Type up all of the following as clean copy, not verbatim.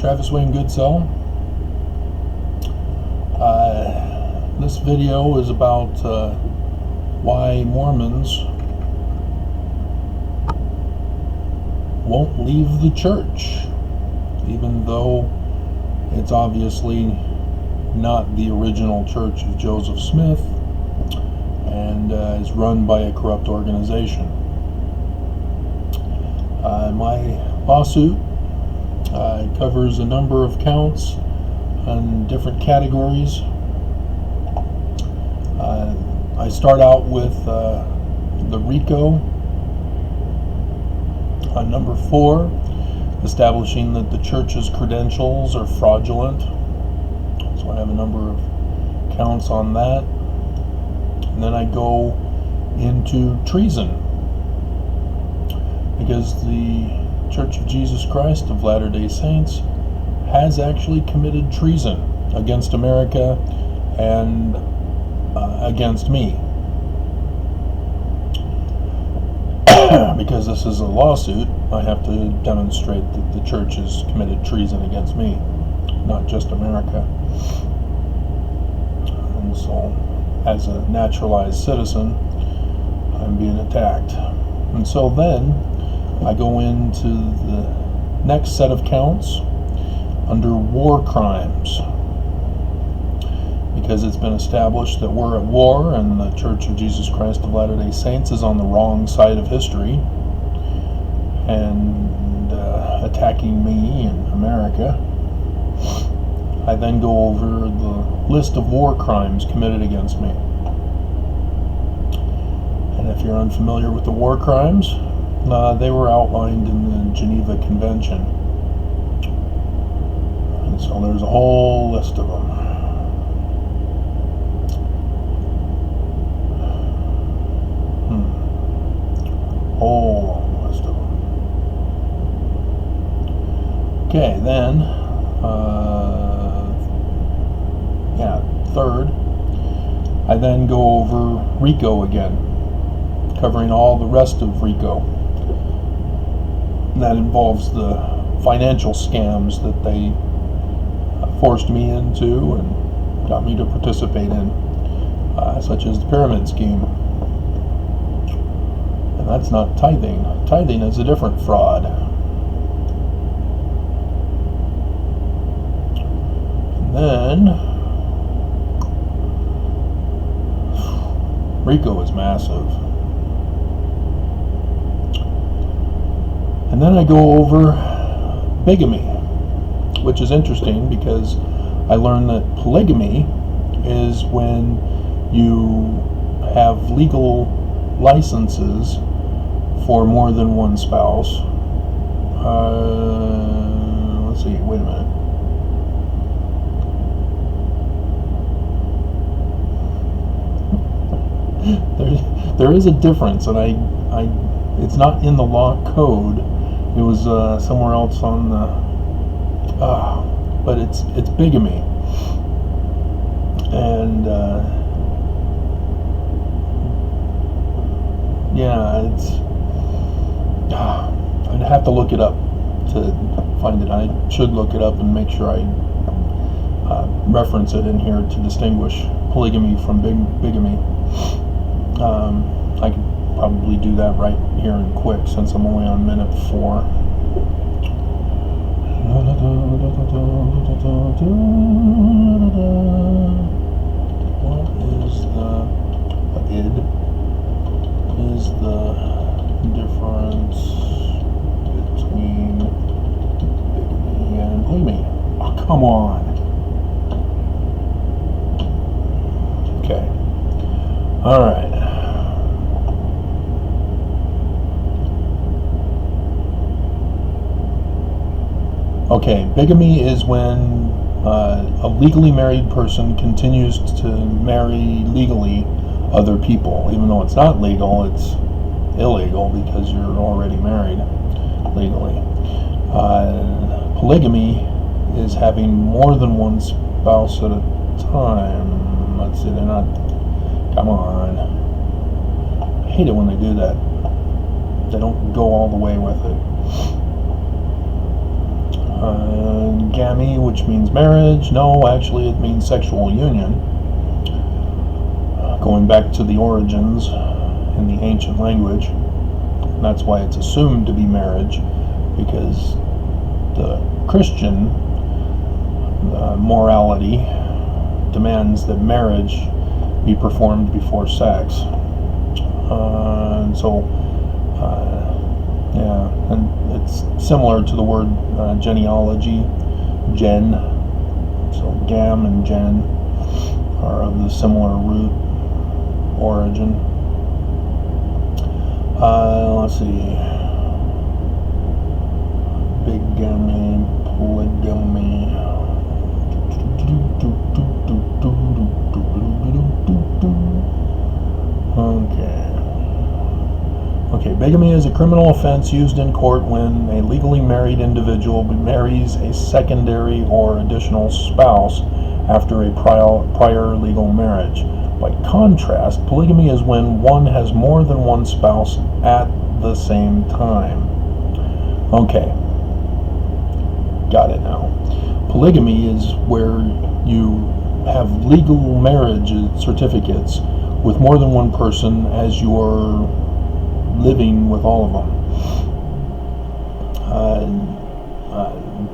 Travis Wayne Goodsell. This video is about why Mormons won't leave the church, even though it's obviously not the original church of Joseph Smith and is run by a corrupt organization. My lawsuit covers a number of counts and different categories. I start out with the RICO on number 4, establishing that the church's credentials are fraudulent. So I have a number of counts on that. And then I go into treason, because the Church of Jesus Christ of Latter-day Saints has actually committed treason against America and against me. Because this is a lawsuit, I have to demonstrate that the church has committed treason against me, not just America. And so, as a naturalized citizen, I'm being attacked. And so then, I go into the next set of counts under war crimes, because it's been established that we're at war and the Church of Jesus Christ of Latter-day Saints is on the wrong side of history and attacking me and America. I then go over the list of war crimes committed against me. And if you're unfamiliar with the war crimes, they were outlined in the Geneva Convention. And so there's a whole list of them. Whole long list of them. Okay, then, third, I then go over RICO again, covering all the rest of RICO. And that involves the financial scams that they forced me into and got me to participate in, such as the pyramid scheme. And that's not tithing. Tithing is a different fraud. And then RICO is massive. And then I go over bigamy, which is interesting because I learned that polygamy is when you have legal licenses for more than one spouse. Let's see, wait a minute. There is a difference, and it's not in the law code. It was somewhere else on the, but it's bigamy, and I'd have to look it up to find it. I should look it up and make sure I reference it in here to distinguish polygamy from bigamy. I could probably do that right here and quick, since I'm only on minute 4. What is the difference between bigamy and polygamy? Oh, come on. Okay. All right. Okay, bigamy is when a legally married person continues to marry legally other people. Even though it's not legal, it's illegal because you're already married legally. Polygamy is having more than one spouse at a time. Let's see, they're not, come on. I hate it when they do that. They don't go all the way with it. Gamy, which means marriage. No, actually it means sexual union. Going back to the origins in the ancient language. That's why it's assumed to be marriage, because the Christian morality demands that marriage be performed before sex. And so, and it's similar to the word genealogy, gen. So gam and gen are of the similar root origin. Let's see. Bigamy, polygamy. Okay, bigamy is a criminal offense used in court when a legally married individual marries a secondary or additional spouse after a prior legal marriage. By contrast, polygamy is when one has more than one spouse at the same time. Okay, got it now. Polygamy is where you have legal marriage certificates with more than one person as you're living with all of them.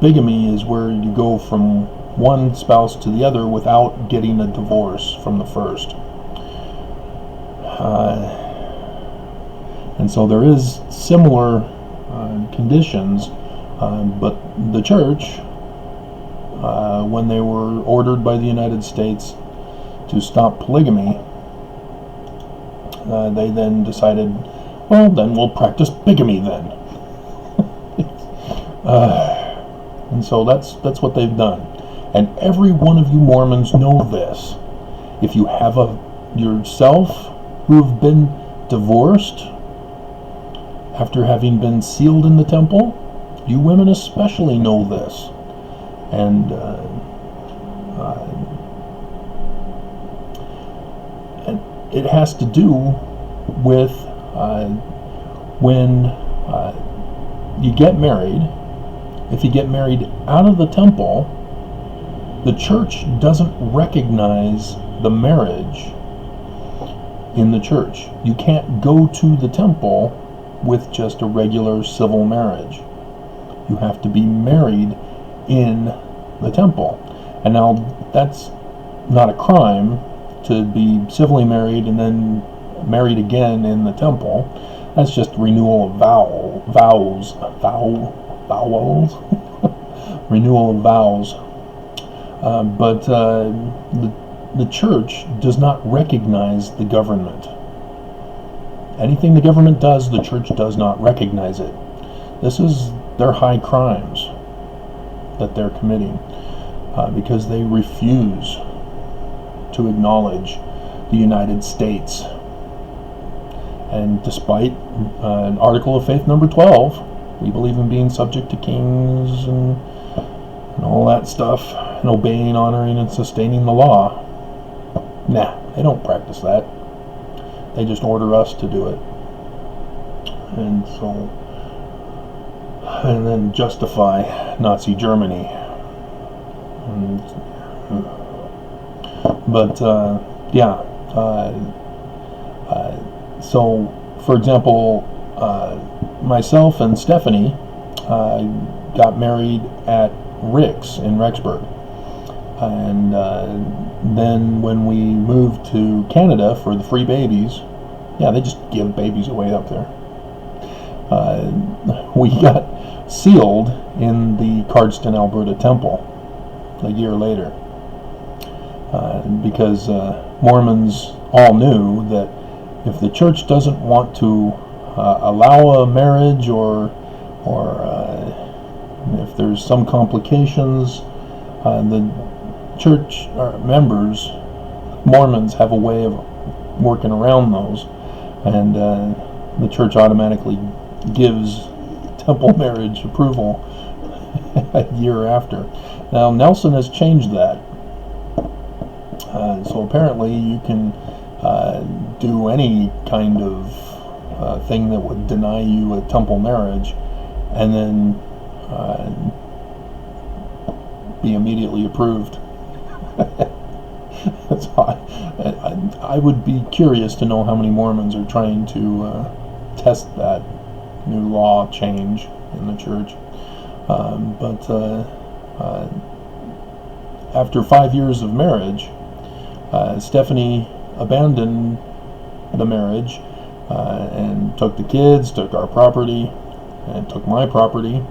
Bigamy is where you go from one spouse to the other without getting a divorce from the first. And so there is similar conditions, but the church, when they were ordered by the United States to stop polygamy, they then decided, well, then we'll practice bigamy then. And so that's what they've done. And every one of you Mormons know this. If you have yourself who have been divorced after having been sealed in the temple, you women especially know this. And it has to do with when you get married. If you get married out of the temple, the church doesn't recognize the marriage in the church. You can't go to the temple with just a regular civil marriage. You have to be married in the temple. And now that's not a crime to be civilly married and then married again in the temple. That's just renewal of vows. Renewal of vows. But the church does not recognize the government. Anything the government does, the church does not recognize it. This is their high crimes that they're committing, because they refuse to acknowledge the United States. And despite an Article of Faith number 12, we believe in being subject to kings and all that stuff, and obeying, honoring, and sustaining the law. Nah, they don't practice that. They just order us to do it. And so, and then justify Nazi Germany. So, for example, myself and Stephanie got married at Rick's in Rexburg. And then when we moved to Canada for the free babies, they just give babies away up there. We got sealed in the Cardston, Alberta temple a year later, because Mormons all knew that if the church doesn't want to allow a marriage, or if there's some complications, the church members, Mormons, have a way of working around those, and the church automatically gives temple marriage approval a year after. Now Nelson has changed that, so apparently you can do any kind of thing that would deny you a temple marriage, and then be immediately approved. So I would be curious to know how many Mormons are trying to test that new law change in the church. But after 5 years of marriage, Stephanie abandoned the marriage and took the kids, took our property, and took my property,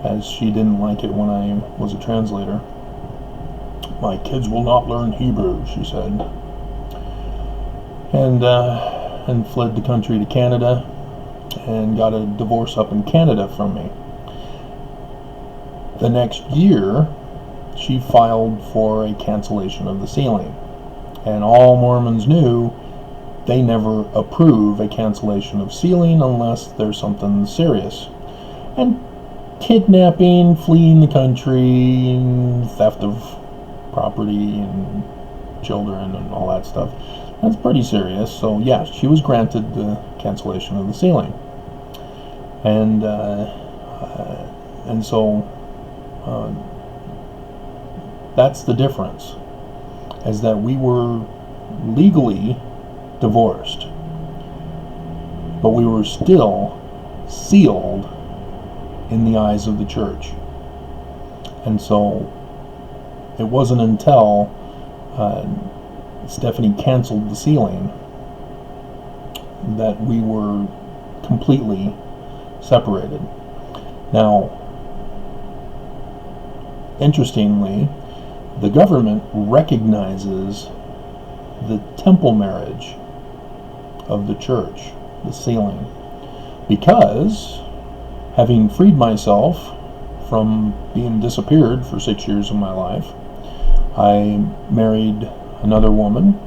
as she didn't like it when I was a translator. My kids will not learn Hebrew, she said, and fled the country to Canada and got a divorce up in Canada from me. The next year, she filed for a cancellation of the sealing, and all Mormons knew they never approve a cancellation of sealing unless there's something serious. And kidnapping, fleeing the country, theft of property and children and all that stuff, that's pretty serious. So yes, she was granted the cancellation of the sealing. And so that's the difference, is that we were legally divorced, but we were still sealed in the eyes of the church. And so it wasn't until Stephanie canceled the sealing that we were completely separated. Now, interestingly, the government recognizes the temple marriage of the church, the sealing, because having freed myself from being disappeared for 6 years of my life, I married another woman,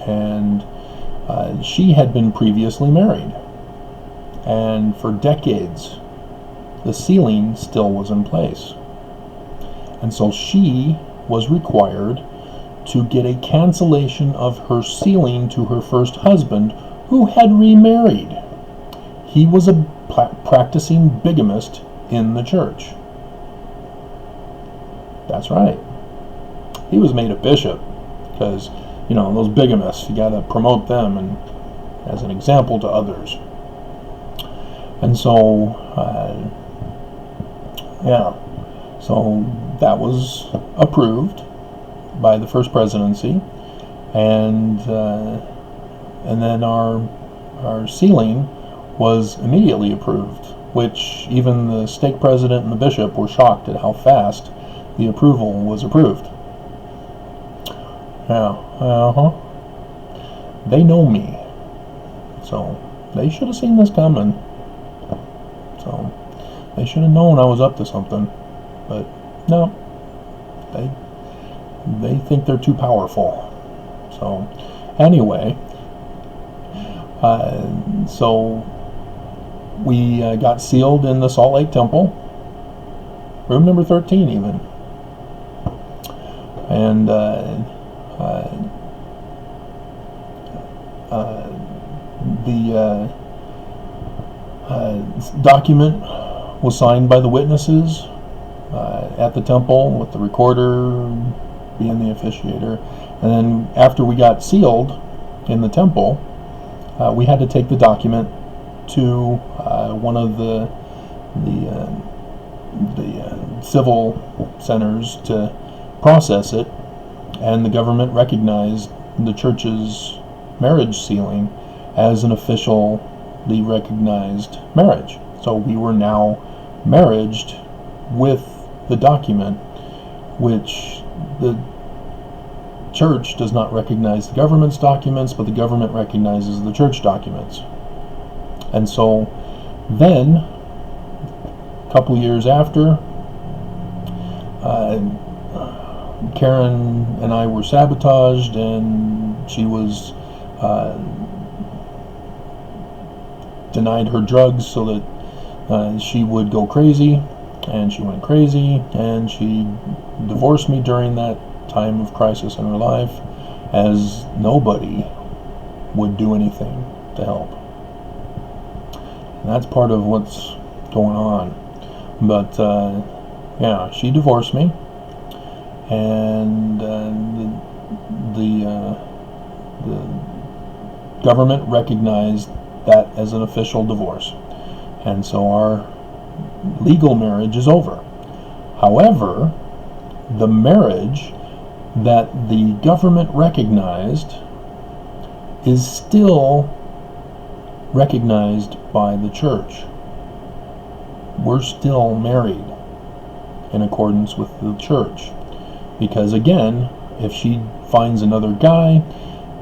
and she had been previously married, and for decades the sealing still was in place, and so she was required to get a cancellation of her sealing to her first husband, who had remarried. He was a practicing bigamist in the church. That's right. He was made a bishop because, those bigamists, you got to promote them and as an example to others. And so, so that was approved by the first presidency, and then our sealing was immediately approved, which even the stake president and the bishop were shocked at how fast the approval was approved. They know me, so they should have seen this coming. So they should have known I was up to something, but no, they think they're too powerful. So anyway, so we got sealed in the Salt Lake Temple, room number 13 even, and the document was signed by the witnesses at the temple, with the recorder being the officiator. And then after we got sealed in the temple, we had to take the document to one of the civil centers to process it, and the government recognized the church's marriage sealing as an officially recognized marriage. So we were now marriaged with the document, which the church does not recognize the government's documents, but the government recognizes the church documents. And so then, a couple years after, Karen and I were sabotaged, and she was denied her drugs so that she would go crazy, and she went crazy, and she divorced me during that time of crisis in her life, as nobody would do anything to help. And that's part of what's going on. But she divorced me, and the government recognized that as an official divorce, and so our legal marriage is over. However, the marriage that the government recognized is still recognized by the church. We're still married in accordance with the church, because again, if she finds another guy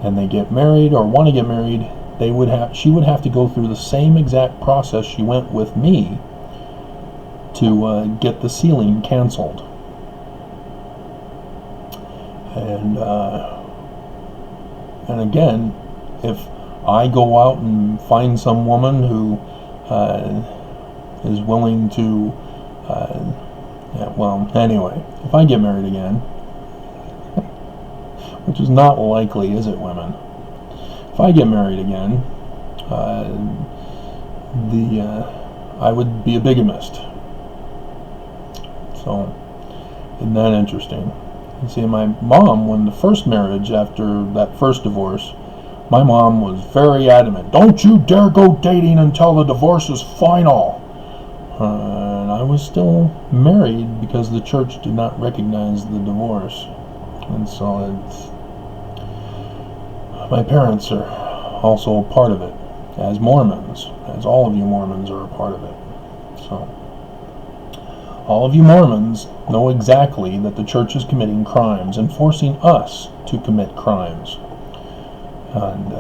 and they get married or want to get married, she would have to go through the same exact process she went with me to get the sealing canceled. And again, if I go out and find some woman who is willing to, if I get married again, which is not likely, is it, women? If I get married again, I would be a bigamist. So, isn't that interesting? You see, my mom, when the first marriage, after that first divorce, my mom was very adamant. Don't you dare go dating until the divorce is final. And I was still married because the church did not recognize the divorce. And so my parents are also a part of it, as Mormons, as all of you Mormons are a part of it. So, all of you Mormons know exactly that the church is committing crimes and forcing us to commit crimes. And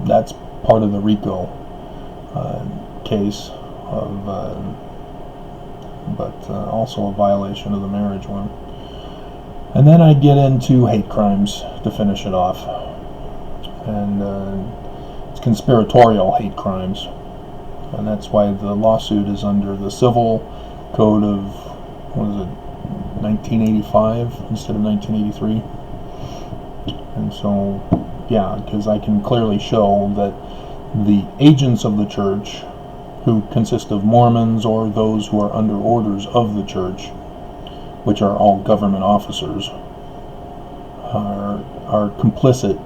that's part of the RICO case, but also a violation of the marriage one. And then I get into hate crimes to finish it off. And it's conspiratorial hate crimes. And that's why the lawsuit is under the Civil Code of, 1985 instead of 1983. And so, yeah, because I can clearly show that the agents of the church, who consist of Mormons or those who are under orders of the church, which are all government officers, are complicit,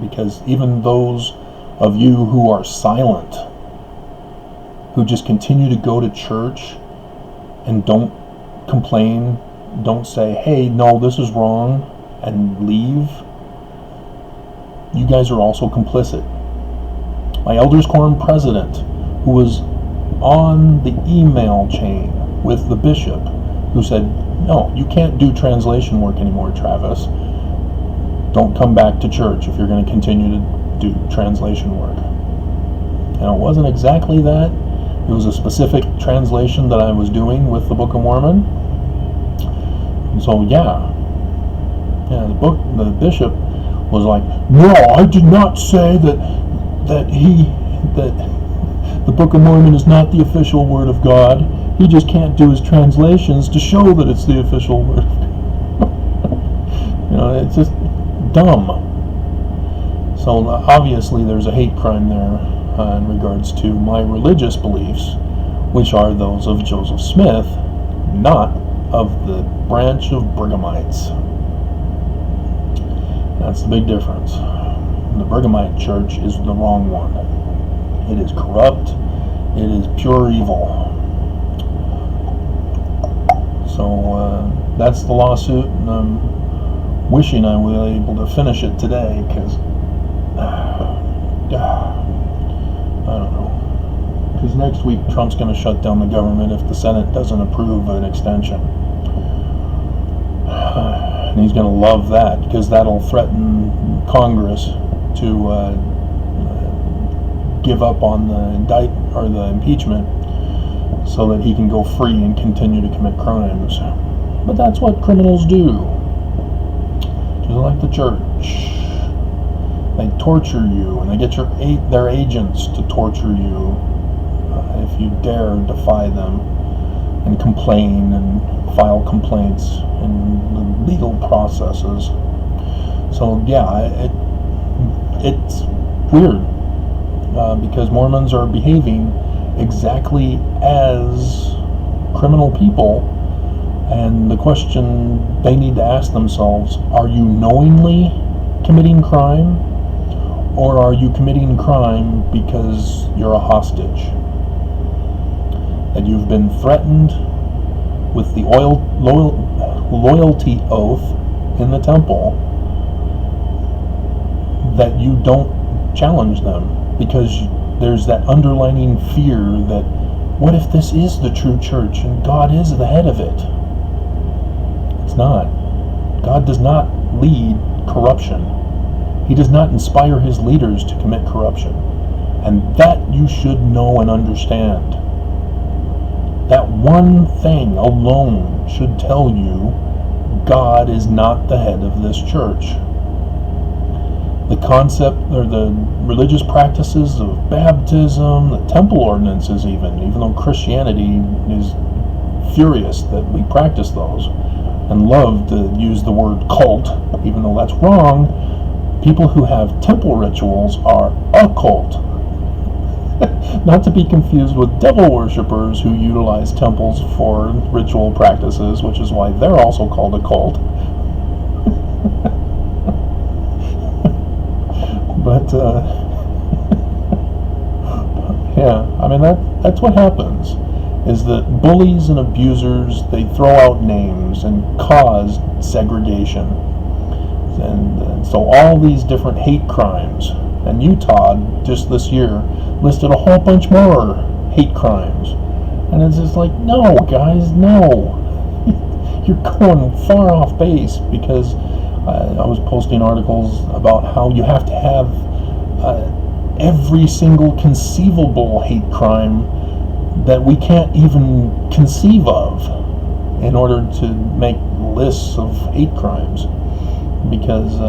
because even those of you who are silent, who just continue to go to church and don't complain, don't say, hey, no, this is wrong, and leave, you guys are also complicit. My Elders Quorum president, who was on the email chain with the bishop, who said, no, you can't do translation work anymore, Travis. Don't come back to church if you're going to continue to do translation work. And it wasn't exactly that. It was a specific translation that I was doing with the Book of Mormon. And so, the bishop was like, no, I did not say that the Book of Mormon is not the official word of God. He just can't do his translations to show that it's the official word of God. It's just dumb. So obviously there's a hate crime there in regards to my religious beliefs, which are those of Joseph Smith, not of the branch of Brighamites. That's the big difference. The Brighamite church is the wrong one. It is corrupt. It is pure evil. So that's the lawsuit, and I'm wishing I was able to finish it today, because I don't know. Because next week Trump's going to shut down the government if the Senate doesn't approve an extension. And he's going to love that, because that'll threaten Congress to give up on the impeachment, so that he can go free and continue to commit crimes. But that's what criminals do. Just like the church. They torture you, and they get their agents to torture you if you dare defy them and complain and file complaints and the legal processes. So it's weird, because Mormons are behaving exactly as criminal people And the question they need to ask themselves, are you knowingly committing crime, or are you committing crime because you're a hostage? And you've been threatened with the loyalty oath in the temple that you don't challenge them, because there's that underlining fear that, what if this is the true church and God is the head of it? It's not. God does not lead corruption. He does not inspire his leaders to commit corruption. And that you should know and understand. That one thing alone should tell you God is not the head of this church. The concept or the religious practices of baptism, the temple ordinances even though Christianity is furious that we practice those and love to use the word cult, even though that's wrong, people who have temple rituals are a cult. Not to be confused with devil worshippers who utilize temples for ritual practices, which is why they're also called a cult. But, yeah, I mean, that's what happens, is that bullies and abusers, they throw out names and cause segregation. And so all these different hate crimes, and Utah, just this year, listed a whole bunch more hate crimes. And it's just like, no, guys, no. You're going far off base, because I was posting articles about how you have to have every single conceivable hate crime that we can't even conceive of in order to make lists of hate crimes. Because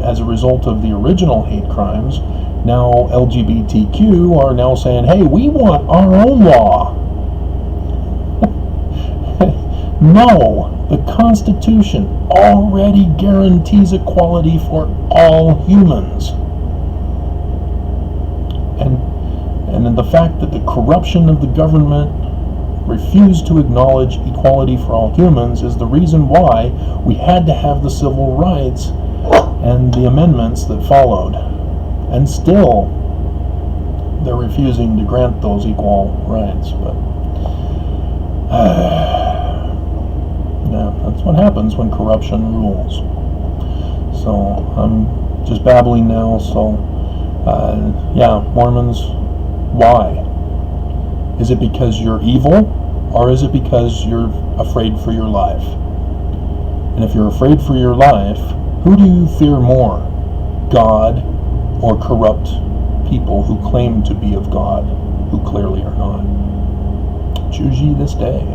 as a result of the original hate crimes, now LGBTQ are now saying, hey, we want our own law. No, the Constitution already guarantees equality for all humans. And the fact that the corruption of the government refused to acknowledge equality for all humans is the reason why we had to have the civil rights and the amendments that followed. And still, they're refusing to grant those equal rights. But yeah, that's what happens when corruption rules. So I'm just babbling now. So yeah, Mormons, why? Is it because you're evil, or is it because you're afraid for your life? And if you're afraid for your life, who do you fear more, God or corrupt people who claim to be of God, who clearly are not? Choose ye this day.